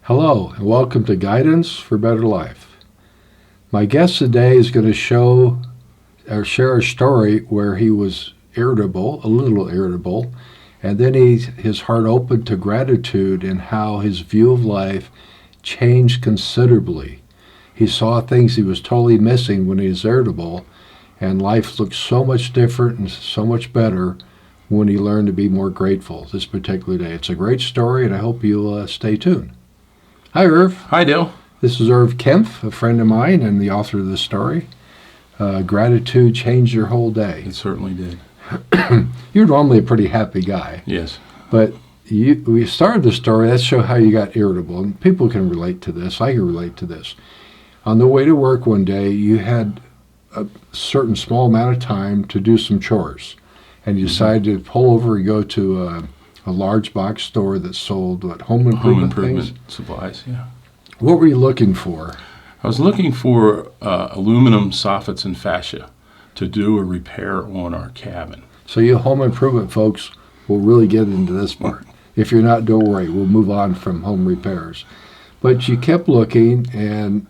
Hello, and welcome to Guidance for Better Life. My guest today is going to share a story where he was irritable, a little irritable, and then his heart opened to gratitude and how his view of life changed considerably. He saw things he was totally missing when he was irritable, and life looked so much different and so much better when he learned to be more grateful this particular day. It's a great story, and I hope you'll stay tuned. Hi, Irv. Hi, Dale. This is Irv Kempf, a friend of mine and the author of this story. Gratitude changed your whole day. It certainly did. You're normally a pretty happy guy. Yes. But we started the story, let's show how you got irritable. And people can relate to this. I can relate to this. On the way to work one day, you had a certain small amount of time to do some chores. And you decided to pull over and go to a large box store that sold home improvement things? Supplies, yeah. What were you looking for? I was looking for aluminum soffits and fascia to do a repair on our cabin. So you home improvement folks will really get into this part. If you're not, don't worry. We'll move on from home repairs. But you kept looking, and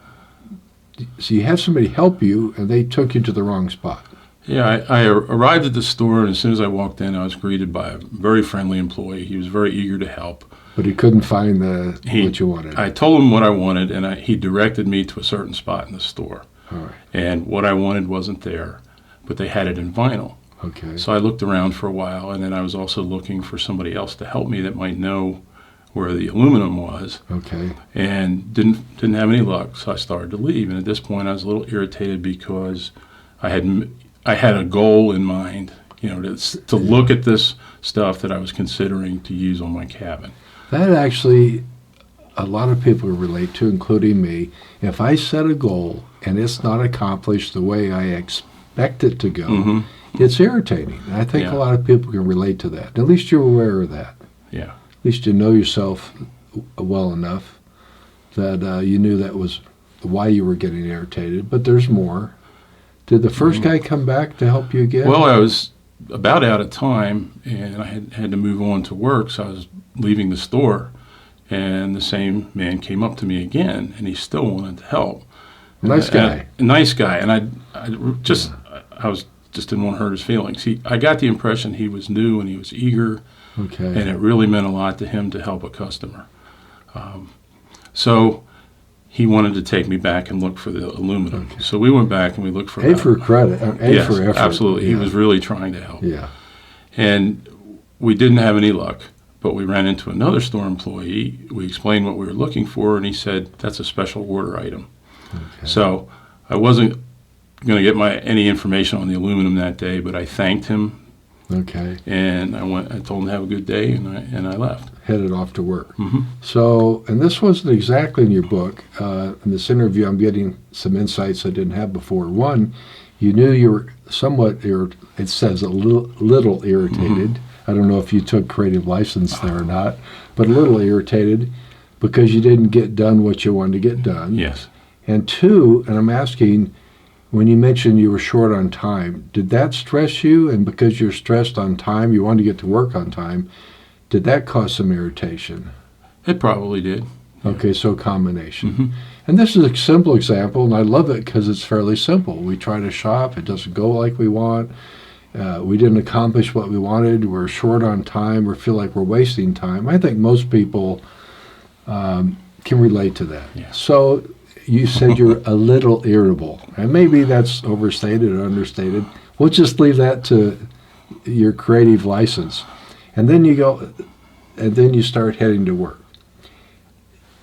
so you had somebody help you, and they took you to the wrong spot. Yeah, I arrived at the store, and as soon as I walked in, I was greeted by a very friendly employee. He was very eager to help. But he couldn't find what you wanted. I told him what I wanted, and he directed me to a certain spot in the store. All right. And what I wanted wasn't there, but they had it in vinyl. Okay. So I looked around for a while, and then I was also looking for somebody else to help me that might know where the aluminum was. Okay. And didn't have any luck, so I started to leave. And at this point, I was a little irritated because I had a goal in mind, to look at this stuff that I was considering to use on my cabin. That actually, a lot of people relate to, including me. If I set a goal and it's not accomplished the way I expect it to go, it's irritating. And I think a lot of people can relate to that. At least you're aware of that. Yeah. At least you know yourself well enough that you knew that was why you were getting irritated. But there's more. Did the first guy come back to help you again? Well, I was about out of time, and I had to move on to work, so I was leaving the store, and the same man came up to me again, and he still wanted to help. Nice guy. Nice guy, and I was just didn't want to hurt his feelings. I got the impression he was new and he was eager, and it really meant a lot to him to help a customer. So he wanted to take me back and look for the aluminum. Okay. So we went back and we looked for A for credit, A for effort. Absolutely. Yeah. He was really trying to help. Yeah. And we didn't have any luck, but we ran into another store employee. We explained what we were looking for, and he said, that's a special order item. Okay. So I wasn't going to get any information on the aluminum that day, but I thanked him. Okay. And I told him to have a good day, and I left. Headed off to work. So, and this wasn't exactly in your book. In this interview, I'm getting some insights I didn't have before. One, you knew you were somewhat it says a little irritated. I don't know if you took creative license there or not, but a little irritated because you didn't get done what you wanted to get done. Yes. And two, and I'm asking, when you mentioned you were short on time, did that stress you? And because you're stressed on time, you wanted to get to work on time, did that cause some irritation? It probably did. Okay, so a combination. And this is a simple example, and I love it because it's fairly simple. We try to shop, it doesn't go like we want. We didn't accomplish what we wanted. We're short on time. We feel like we're wasting time. I think most people can relate to that. Yeah. So you said you're a little irritable, and maybe that's overstated or understated. We'll just leave that to your creative license. And then you start heading to work.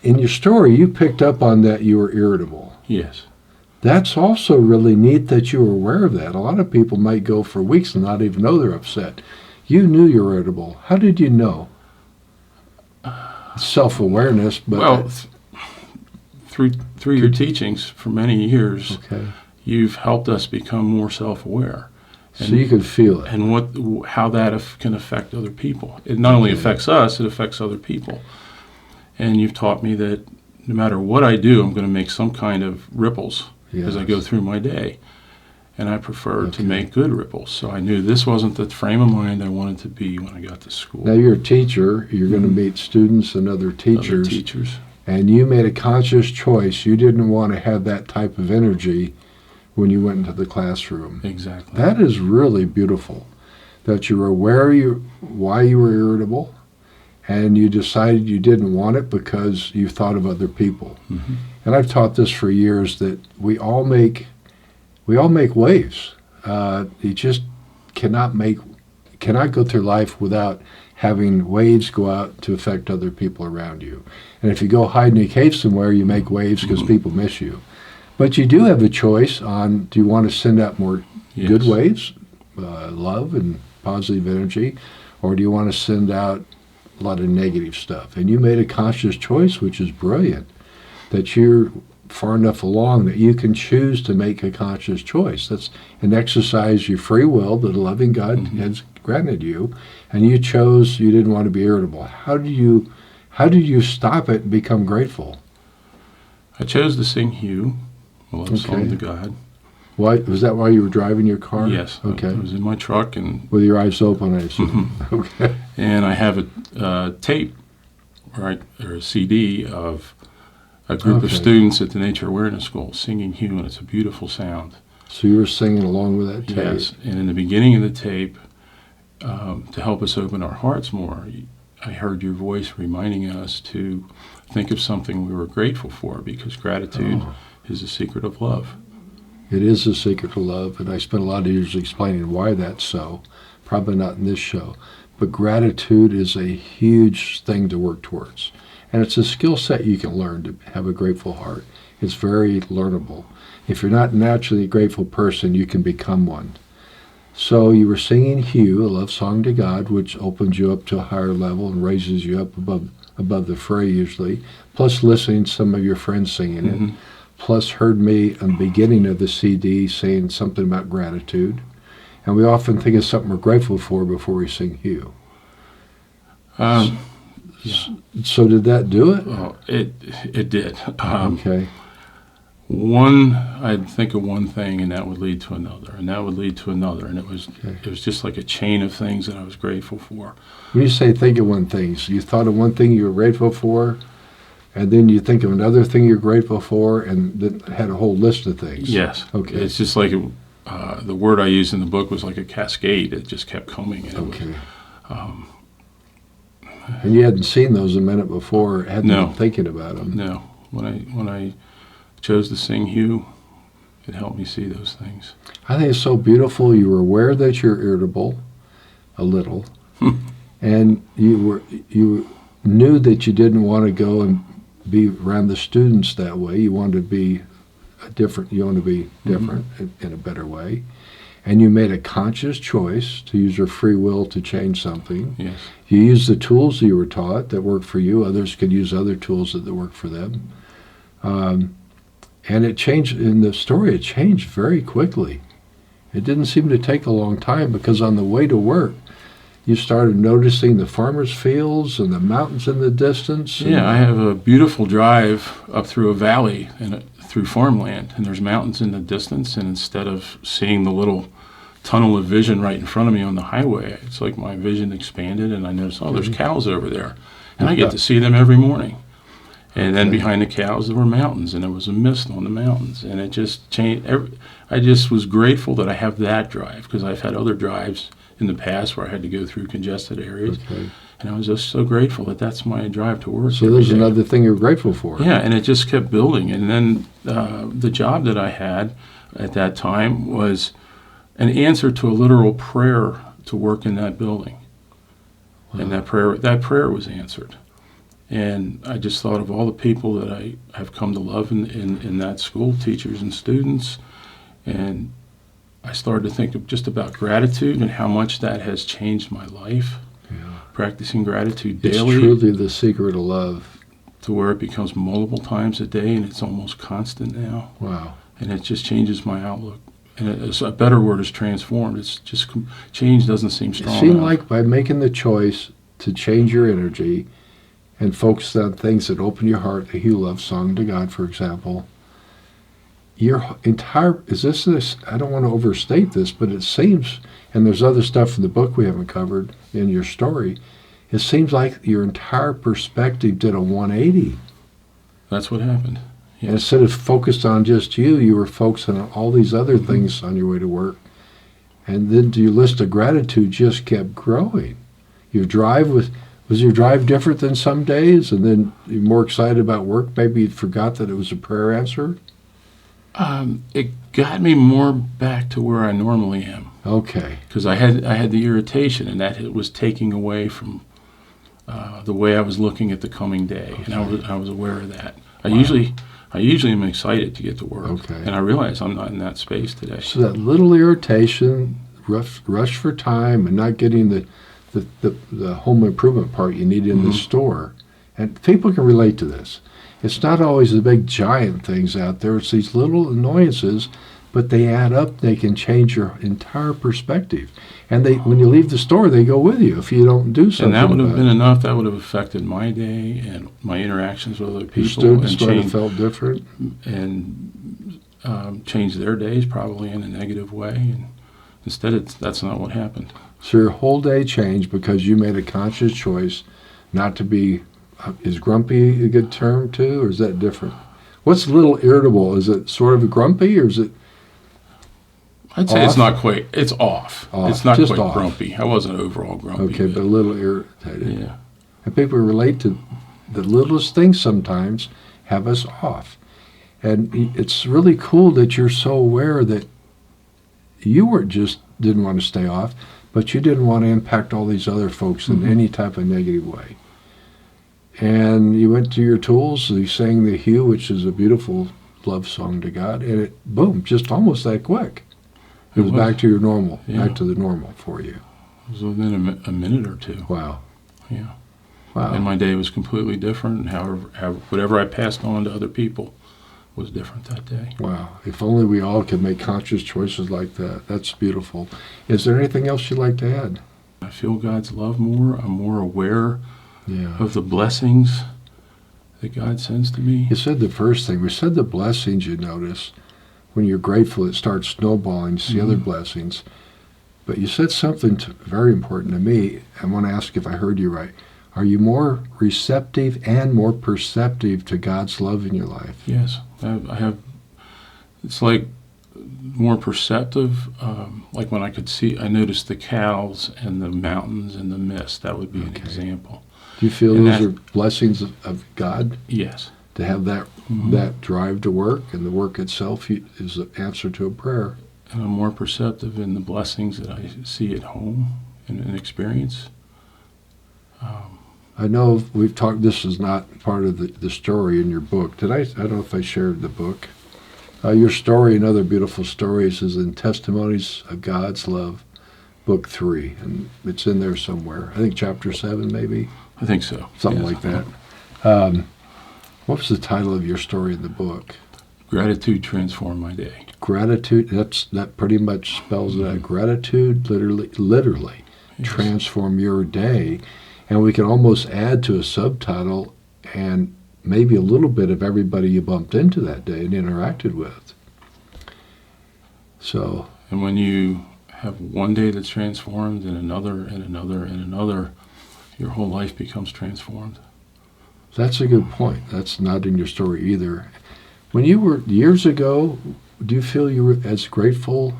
In your story, you picked up on that you were irritable. Yes. That's also really neat that you were aware of that. A lot of people might go for weeks and not even know they're upset. You knew you were irritable. How did you know? Self-awareness, but... Well, through your teachings for many years, you've helped us become more self-aware. So you could feel it. And how that can affect other people. It not only affects us, it affects other people. And you've taught me that no matter what I do, I'm going to make some kind of ripples as I go through my day. And I prefer to make good ripples. So I knew this wasn't the frame of mind I wanted to be when I got to school. Now you're a teacher. You're going to meet students and other teachers. Other teachers. And you made a conscious choice. You didn't want to have that type of energy when you went into the classroom. Exactly. That is really beautiful, that you were aware why you were irritable, and you decided you didn't want it because you thought of other people. Mm-hmm. And I've taught this for years, that we all make waves. You just cannot go through life without having waves go out to affect other people around you. And if you go hide in a cave somewhere, you make waves because people miss you. But you do have a choice on, do you want to send out more good waves, love and positive energy, or do you want to send out a lot of negative stuff? And you made a conscious choice, which is brilliant, that you're far enough along that you can choose to make a conscious choice. That's an exercise your free will that a loving God has granted you, and you chose you didn't want to be irritable. How did you stop it and become grateful? I chose to sing Hugh, a love song to God. Why was that? Why you were driving your car? Yes. Okay. I was in my truck and with your eyes open, I assume. Okay. And I have a tape, or a CD of a group of students at the Nature Awareness School singing Hugh, and it's a beautiful sound. So you were singing along with that tape? Yes, and in the beginning of the tape, to help us open our hearts more, I heard your voice reminding us to think of something we were grateful for, because gratitude is the secret of love. It is the secret of love, and I spent a lot of years explaining why that's so. Probably not in this show. But gratitude is a huge thing to work towards. And it's a skill set you can learn to have a grateful heart. It's very learnable. If you're not naturally a grateful person, you can become one. So you were singing Hugh, a love song to God, which opens you up to a higher level and raises you up above the fray usually, plus listening to some of your friends singing it, plus heard me in the beginning of the CD saying something about gratitude. And we often think of something we're grateful for before we sing Hugh. So did that do it? Well, it did. Okay. I'd think of one thing, and that would lead to another, and that would lead to another, and it was just like a chain of things that I was grateful for. When you say think of one thing, so you thought of one thing you were grateful for, and then you think of another thing you're grateful for, and then had a whole list of things. Yes. Okay. It's just like the word I used in the book was like a cascade. It just kept coming. And okay. And you hadn't seen those a minute before, hadn't been thinking about them. No. When I chose to sing Hugh, it helped me see those things. I think it's so beautiful. You were aware that you're irritable, a little, and you knew that you didn't want to go and be around the students that way. You wanted to be different. You want to be different in a better way. And you made a conscious choice to use your free will to change something. Yes. You used the tools you were taught that worked for you. Others could use other tools that work for them. And it changed, in the story, it changed very quickly. It didn't seem to take a long time, because on the way to work, you started noticing the farmers' fields and the mountains in the distance. Yeah, I have a beautiful drive up through a valley and through farmland, and there's mountains in the distance, and instead of seeing the little tunnel of vision right in front of me on the highway, it's like my vision expanded, and I noticed, there's cows over there, and I get to see them every morning. And then behind the cows there were mountains, and there was a mist on the mountains, and it just changed. I just was grateful that I have that drive, because I've had other drives in the past where I had to go through congested areas, and I was just so grateful that that's my drive to work. So there's another thing you're grateful for. Yeah, and it just kept building. And then the job that I had at that time was an answer to a literal prayer to work in that building, and that prayer was answered. And I just thought of all the people that I have come to love in that school, teachers and students, and I started to think of just about gratitude and how much that has changed my life. Yeah. Practicing gratitude daily. It's truly the secret of love. To where it becomes multiple times a day, and it's almost constant now. Wow. And it just changes my outlook. And a better word is transformed. It's just, change doesn't seem strong enough. It seemed like by making the choice to change your energy and focus on things that open your heart, the Hugh love song to God, for example, your entire, I don't want to overstate this, but it seems, and there's other stuff in the book we haven't covered in your story, it seems like your entire perspective did a 180. That's what happened. And instead of focused on just you, you were focused on all these other things on your way to work. And then your list of gratitude just kept growing. Your drive was your drive different than some days? And then you're more excited about work? Maybe you forgot that it was a prayer answered? It got me more back to where I normally am. Okay. Because I had the irritation, and that it was taking away from the way I was looking at the coming day, Okay. and I was aware of that. Wow. I usually am excited to get to work, Okay. and I realize I'm not in that space today. So that little irritation, rush for time, and not getting the home improvement part you need in the store. And people can relate to this. It's not always the big giant things out there. It's these little annoyances, but they add up. They can change your entire perspective. And when you leave the store, they go with you if you don't do something. And that would have been enough. That would have affected my day and my interactions with other people. Your students and might have felt different. And changed their days probably in a negative way. And instead, that's not what happened. So your whole day changed because you made a conscious choice not to be. Is grumpy a good term too, or is that different? What's a little irritable? Is it sort of grumpy, or is it? I'd say it's not quite. It's off. It's not Just quite off. grumpy. I wasn't overall grumpy. Okay, but a little irritated. Yeah. And people relate to the littlest things sometimes have us off. And it's really cool that you're so aware that you didn't want to stay off, but you didn't want to impact all these other folks in any type of negative way. And you went to your tools, you sang the Hue, which is a beautiful love song to God, and it, boom, just almost that quick. It was back to your normal, back to the normal for you. It was within a minute or two. Wow. Yeah. Wow. And my day was completely different, and whatever I passed on to other people was different that day. Wow. If only we all could make conscious choices like that. That's beautiful. Is there anything else you'd like to add? I feel God's love more. I'm more aware Yeah. of the blessings that God sends to me. You said the first thing. We said the blessings, you notice. When you're grateful, it starts snowballing, see other blessings. But you said something very important to me. I want to ask if I heard you right. Are you more receptive and more perceptive to God's love in your life? Yes. I have. It's like more perceptive. Like when I noticed the cows and the mountains and the mist. That would be an example. Do you feel those are blessings of God? Yes. To have that drive to work, and the work itself is an answer to a prayer. And I'm more perceptive in the blessings that I see at home and experience. I know we've talked, this is not part of the story in your book. I don't know if I shared the book. Your story and other beautiful stories is in Testimonies of God's Love, Book 3. And it's in there somewhere. I think chapter 7 maybe. I think so. Something like that. What was the title of your story in the book? Gratitude transformed my day. Gratitude, that pretty much spells it out. Gratitude literally transform your day. And we can almost add to a subtitle and maybe a little bit of everybody you bumped into that day and interacted with. So. And when you have one day that's transformed and another and another and another, your whole life becomes transformed. That's a good point. That's not in your story either. When you were years ago, do you feel you were as grateful?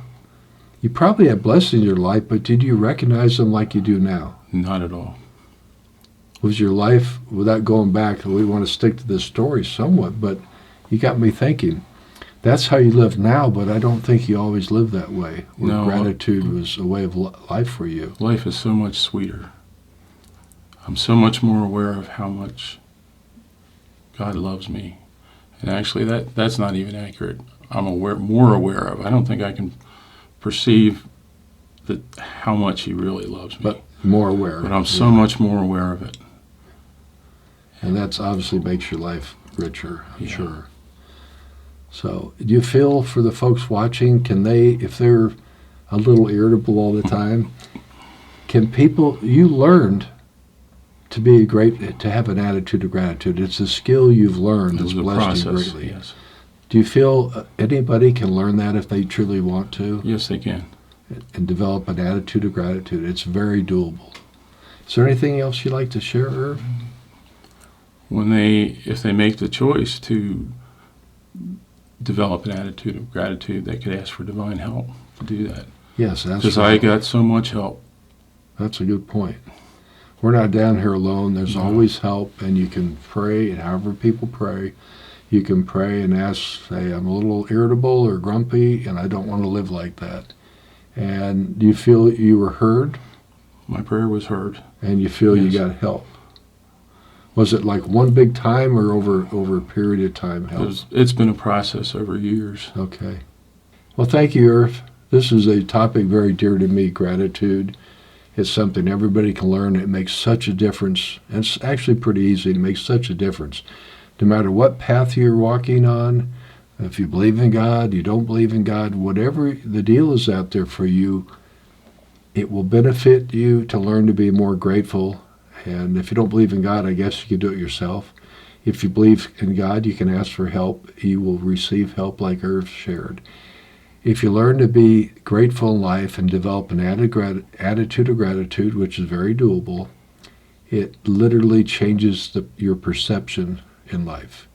You probably had blessings in your life, but did you recognize them like you do now? Not at all. Was your life, without going back, we want to stick to this story somewhat, but you got me thinking. That's how you live now, but I don't think you always lived that way, where gratitude was a way of life for you. Life is so much sweeter. I'm so much more aware of how much God loves me. And actually, that's not even accurate. I'm more aware of. I don't think I can perceive how much He really loves me. But more aware. But I'm so much more aware of it. And that's obviously makes your life richer, I'm sure. So, do you feel for the folks watching, can they, if they're a little irritable all the time, you learned to have an attitude of gratitude. It's a skill you've learned that's blessed you greatly. Yes. Do you feel anybody can learn that if they truly want to? Yes, they can. And develop an attitude of gratitude. It's very doable. Is there anything else you'd like to share, Irv? if they make the choice to develop an attitude of gratitude, they could ask for divine help to do that. Yes, that's because right. I got so much help. That's a good point. We're not down here alone. There's No. always help, and you can pray, and however people pray, you can pray and ask, say, I'm a little irritable or grumpy, and I don't want to live like that. And you feel you were heard, My prayer was heard. and you feel you Yes. got help. Was it like one big time or over a period of time help? It's been a process over years. Okay. Well, thank you, Irv. This is a topic very dear to me, gratitude. It's something everybody can learn. It makes such a difference. And it's actually pretty easy. It makes such a difference. No matter what path you're walking on, if you believe in God, you don't believe in God, whatever the deal is out there for you, it will benefit you to learn to be more grateful. And if you don't believe in God, I guess you can do it yourself. If you believe in God, you can ask for help. You will receive help like Irv shared. If you learn to be grateful in life and develop an attitude of gratitude, which is very doable, it literally changes your perception in life.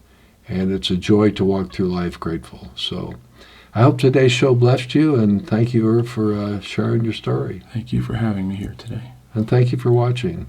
And it's a joy to walk through life grateful. So I hope today's show blessed you, and thank you, Irv, for sharing your story. Thank you for having me here today. And thank you for watching.